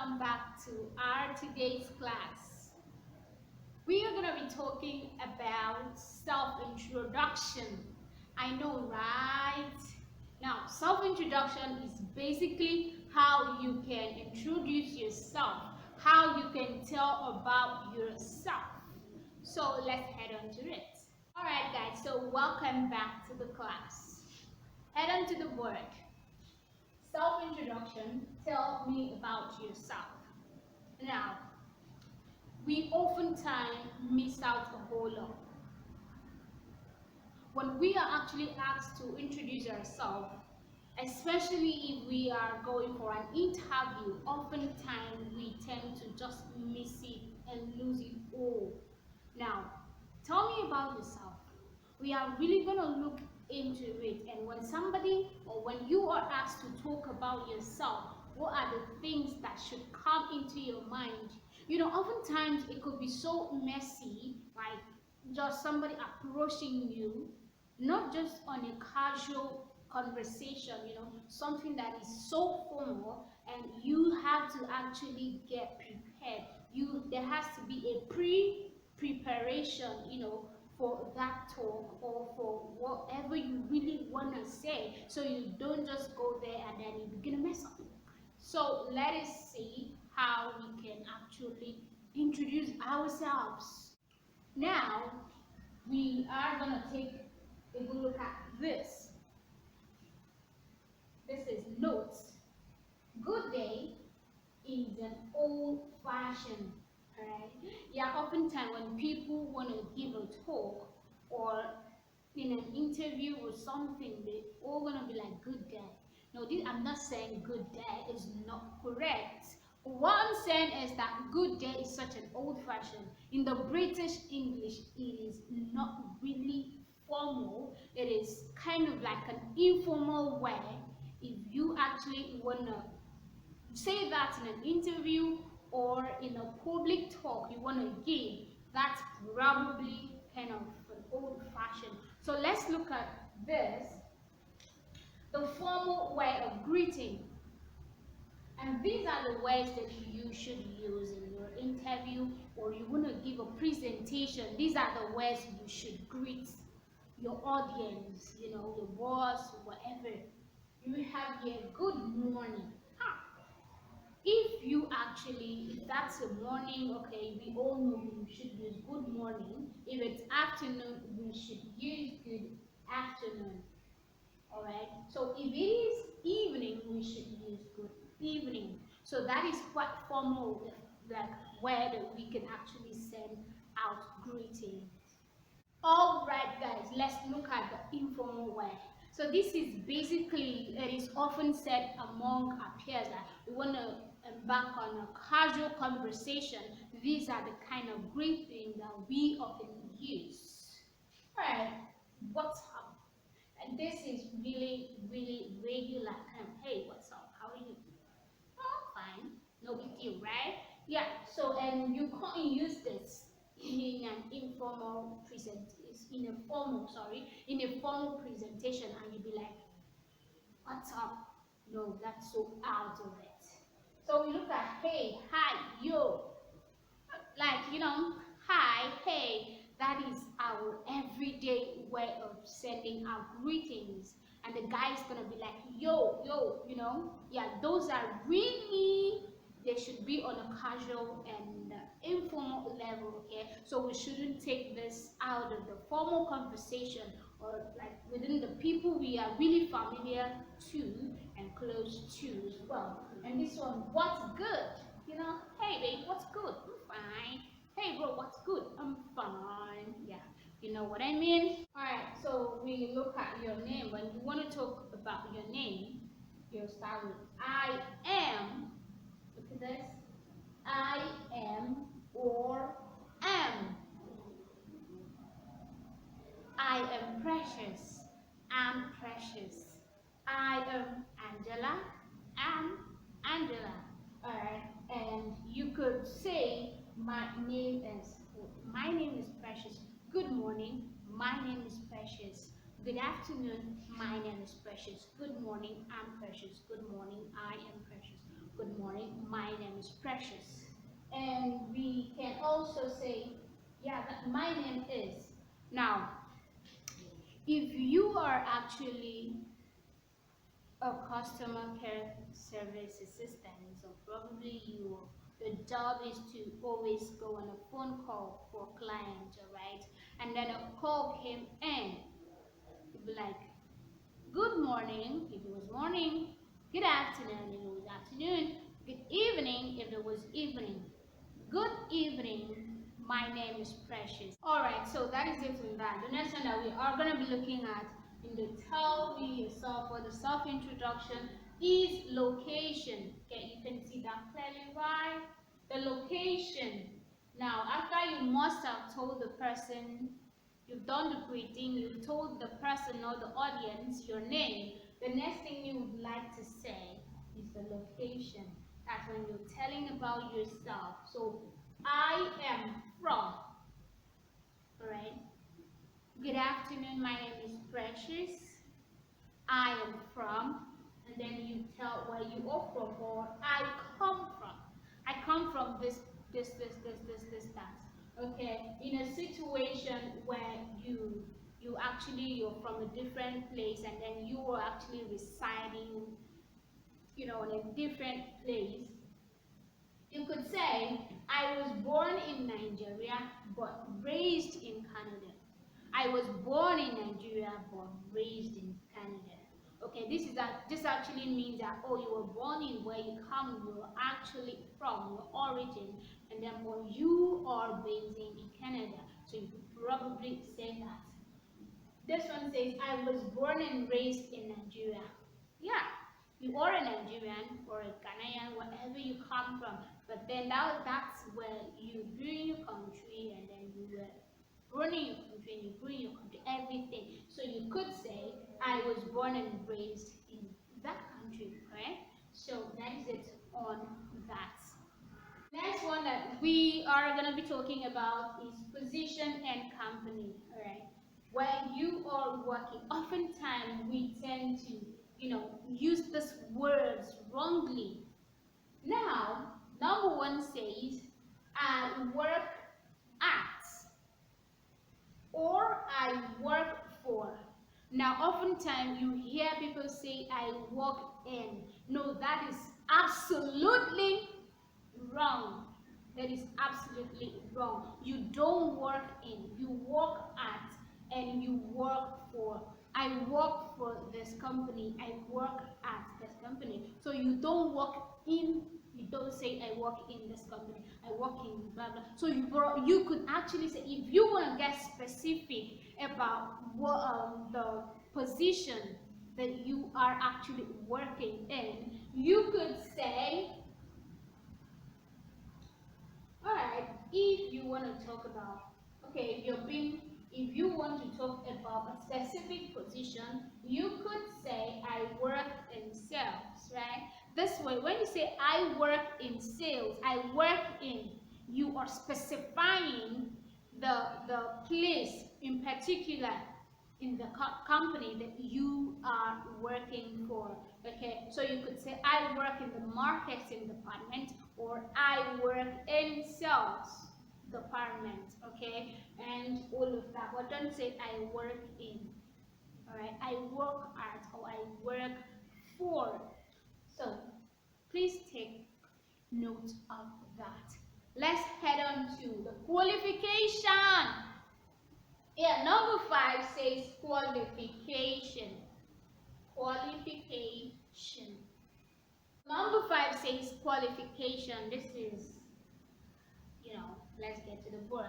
welcome back to our today's class. We are going to be talking about self-introduction. I know, right? Now, self-introduction is basically how you can introduce yourself, how you can tell about yourself. So let's head on to it. Alright guys, so welcome back to the class. Head on to the board. Self-introduction, tell me about yourself. Now, we oftentimes miss out a whole lot. When we are actually asked to introduce ourselves, especially if we are going for an interview, oftentimes we tend to just miss it and lose it all. Now, tell me about yourself. We are really going to look into it, and when somebody or when you are asked to talk about yourself, what are the things that should come into your mind? You know, oftentimes it could be so messy, like just somebody approaching you, not just on a casual conversation, you know, something that is so formal, and you have to actually get prepared. There has to be a preparation, you know, for that talk or for whatever you really want to say, so you don't just go there and then you begin to mess up. So let us see how we can actually introduce ourselves. Now we are going to take a good look at this. This is notes. Good day is an old-fashioned, right? Yeah, oftentimes when people want to give a talk or in an interview or something, they all gonna be like, good day. No, I'm not saying good day is not correct. What I'm saying is that good day is such an old-fashioned. In the British English, it is not really formal. It is kind of like an informal way. If you actually wanna say that in an interview or in a public talk you want to give, that's probably kind of an old-fashioned. So let's look at this, the formal way of greeting. And these are the words that you should use in your interview or you want to give a presentation. These are the words you should greet your audience, you know, your boss, whatever. You have here, good morning. If that's a morning, okay, we all know we should use good morning. If it's afternoon, we should use good afternoon. All right. So if it is evening, we should use good evening. So that is quite formal, like where we can actually send out greetings. All right, guys, let's look at the informal way. So this is basically, it is often said among our peers that we want to embark on a casual conversation. These are the kind of greeting that we often use. All right, what's up? And this is really, really regular kind of, hey, what's up? How are you? Oh, fine. No big deal, right? Yeah, so and you can't use this in an informal in a formal presentation and you'd be like, what's up? No, that's so out of it. So we look at hey, hi, yo. Like, you know, hi, hey, that is our everyday way of sending out greetings. And the guy's gonna be like, yo, yo, you know, yeah, those are really, they should be on a casual and informal level, okay? So we shouldn't take this out of the formal conversation or like within the people we are really familiar to and close to as well. And this one, what's good? You know, hey babe, what's good? I'm fine. Hey bro, what's good? I'm fine. Yeah, you know what I mean? Alright, so we look at your name. When you want to talk about your name, you start with I am. Look at this. I am or am. I am precious. I'm precious. I am Angela. I'm Angela. Alright, and you could say my name is Precious. Good morning, my name is Precious. Good afternoon, my name is Precious. Good morning, I'm Precious. Good morning, I am Precious. Good morning, my name is Precious. And we can also say, yeah, that my name is. Now, if you are actually a customer care service assistant, so probably your job is to always go on a phone call for clients, all right? And then a call came in, you'd be like, good morning, if it was morning, good afternoon, if it was afternoon, good evening, if it was evening. Good evening, my name is Precious. Alright, so that is it from that. The next one that we are going to be looking at in the tell me yourself or the self-introduction is location. Okay, you can see that clearly, right? The location. Now, after you must have told the person, you've done the greeting, you've told the person or the audience your name, the next thing you would like to say is the location. That's when you're telling about yourself. So, I am from, alright? Good afternoon, my name is Precious. I am from, and then you tell where you are from, or I come from. I come from that. Okay, in a situation where you're from a different place, and then you are actually residing, in a different place. You could say, I was born in Nigeria but raised in Canada. I was born in Nigeria but raised in Canada. Okay, this actually means that, oh, you were born in where you come, you're actually from, your origin, and then but you are based in Canada. So you could probably say that. This one says, I was born and raised in Nigeria. Yeah, you are a Nigerian or a Ghanaian, wherever you come from. But then that's where you grew in your country, and then you were born in your country, and you grew in your country, everything. So you could say, I was born and raised in that country, right? So that is it on that. Next one that we are going to be talking about is position and company, all right? When you are working, oftentimes we tend to, use these words wrongly. Now, number one says, I work at, or I work for. Now, oftentimes you hear people say, I work in. No, that is absolutely wrong. That is absolutely wrong. You don't work in, you work at, and you work for. I work for this company, I work at this company. So you don't work in, you don't say I work in this company, I work in blah blah. So you could actually say, if you want to get specific about what the position that you are actually working in, you could say, alright, if you want to talk about, okay, if you want to talk about a specific position, you could say, I work in sales, right? This way, when you say, I work in sales, I work in, you are specifying the place in particular in the company that you are working for. Okay, so you could say, I work in the marketing department, or I work in sales department. Okay, and all of that, but don't say I work in. All right, I work at, or I work for. So please take note of that. Let's head on to the qualification. Yeah, number 5 says qualification. Qualification. Number 5 says qualification. This is, let's get to the word.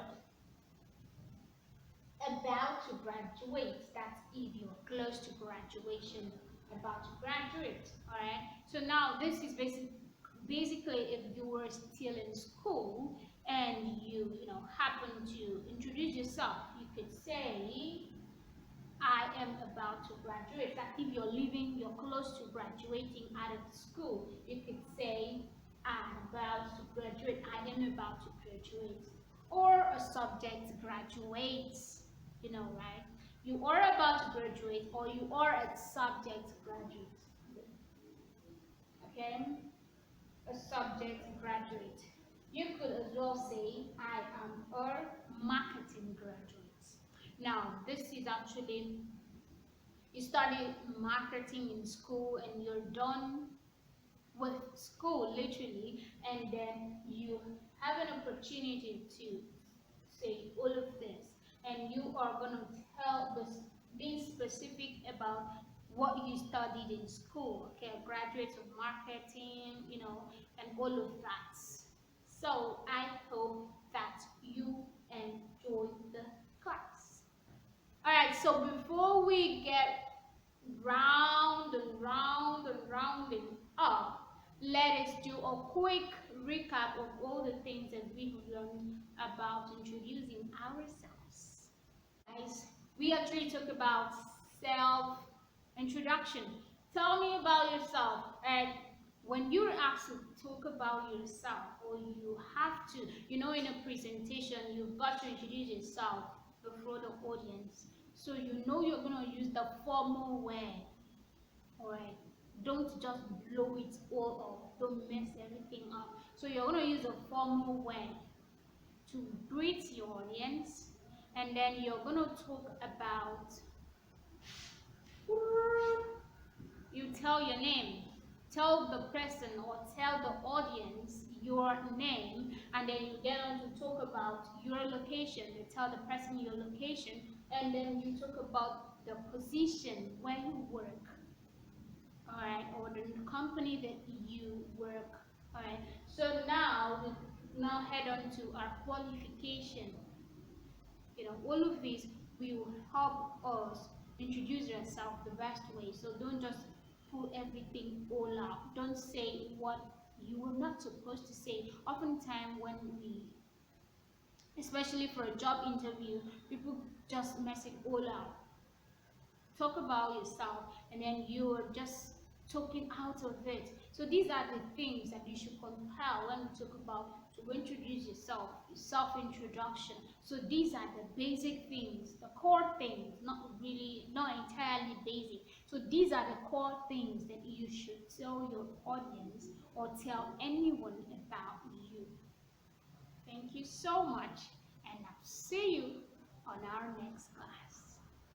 About to graduate. That's if you're close to graduation, about to graduate. Alright? So now this is basically if you were still in school and you happen to introduce yourself, you could say, I am about to graduate. That if you're close to graduating out of school, you could say, I'm about to graduate. I am about to graduate. Or a subject graduates, right? You are about to graduate, or you are a subject graduate. Okay? a subject graduate. You could as well say, I am a marketing graduate. Now, this is actually, you study marketing in school and you're done with school literally, and then you have an opportunity to say all of this, and you are going to tell this, being specific about what you studied in school. Okay, a graduate of marketing, and all of that. So I hope that you enjoy the class. All right, so before we get round and round and rounding up, let us do a quick recap of all the things that we've learned about introducing ourselves. Guys, we actually talk about self introduction. Tell me about yourself. And when you're asked to talk about yourself, or you have to, in a presentation, you've got to introduce yourself before the audience. So you're going to use the formal way. Alright, don't just blow it all up, don't mess everything up. So you're going to use a formal way to greet your audience, and then you're going to talk about, you tell your name, tell the person or tell the audience your name, and then you get on to talk about your location. You tell the person your location, and then you talk about the position where you work, all right, or the company that you work. All right, so now we now head on to our qualification. All of these will help us introduce yourself the best way. So don't just put everything all out. Don't say what you were not supposed to say. Oftentimes when we, especially for a job interview, people just mess it all out. Talk about yourself, and then you're just talking out of it. So these are the things that you should compile when you talk about to introduce yourself, self-introduction. So these are the basic things, the core things, not entirely basic. So these are the core things that you should tell your audience or tell anyone about you. Thank you so much, and I'll see you on our next class.